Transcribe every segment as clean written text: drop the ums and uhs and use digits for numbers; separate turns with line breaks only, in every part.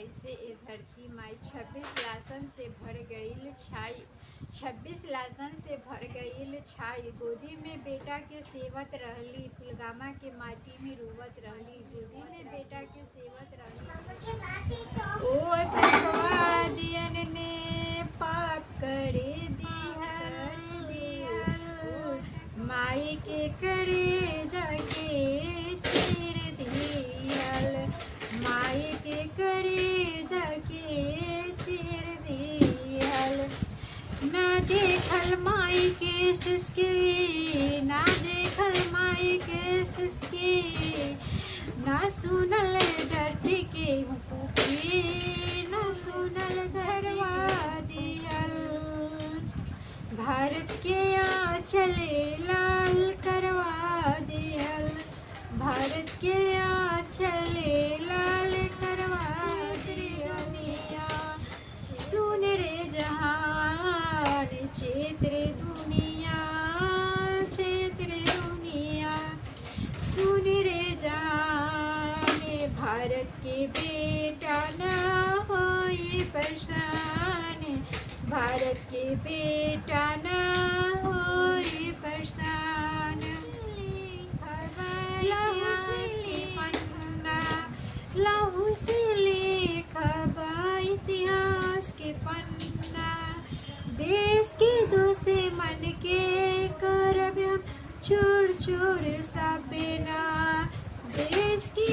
कैसे ए धरती माई 26 लासन से भर गईल छाई, 26 लासन से भर गईल छाई। गोदी में बेटा के सेवत रहली, पुलगामा के माटी में रोवत रहली। गोदी में बेटा के सेवत रहली। ओ तकवा दियन ने पाप करे दिहर माई के करे जाके चीर दियल, माई के करे जाके चीर दियल। ना देखल माई के सिसकी, ना देखल माई के सिसकी, ना सुनल धरती के हुक्की, ना सुनल झड़वा दियल। भारत के आंचल लाल करवा दियल, भारत के आंचल लाल करवा दिया। सुन रे जहान क्षेत्र दुनिया, क्षेत्र दुनिया, सुन रे जहान भारत के बेटा ना होई परेशान, भारत के बेटा ना होई परेशान। लहू से लिखब इतिहास के पन्ना, देश के दुश्मन के करब हम चोर चोर साबेना, देश की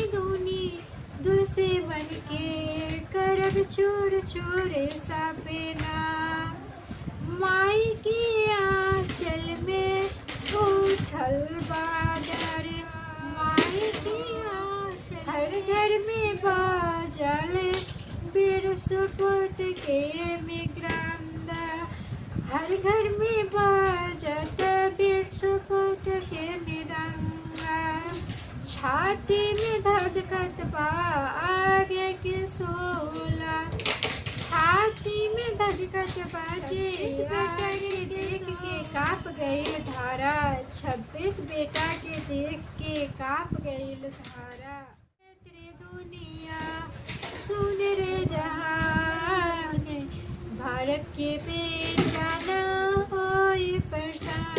दुश्मन के करब चोर चोर साबेना। माई की आंचल में उठल बादर, माई की आंचल हर घर में बाजल बीर सुपुत के मिग्रांदा, हर घर में बाजत बीर सुपुत के मृदंगा। छाती में धधकत बा आगे के सोला, छाती में धधकत बाजे बेटा के देख के काँप गईल धारा, 26 बेटा के देख के काँप गईल धारा। दुनिया सुन रे जहान भारत के बेटा न होई परेशान,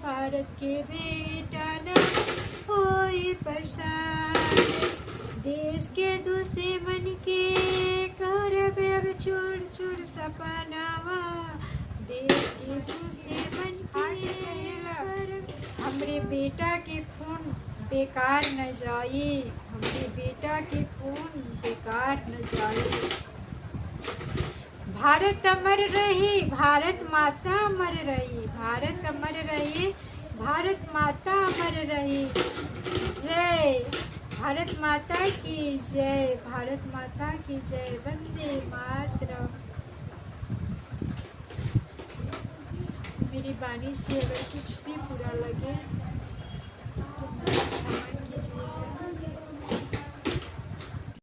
भारत के बेटा न होई परेशान। देश के दुश्मन के करब अब चोर चोर सपनावा, देश के दुश्मन के हमरे बेटा के खून बेकार न जाई, हमरे बेटा के खून बेकार न जाई। भारत अमर रही, भारत माता अमर रही, भारत अमर रही, भारत माता अमर रही। जय भारत माता की जय, भारत माता की जय। वंदे मातरम। मेरी वाणी से अगर कुछ भी बुरा लगे तो क्षमा कीजिएगा।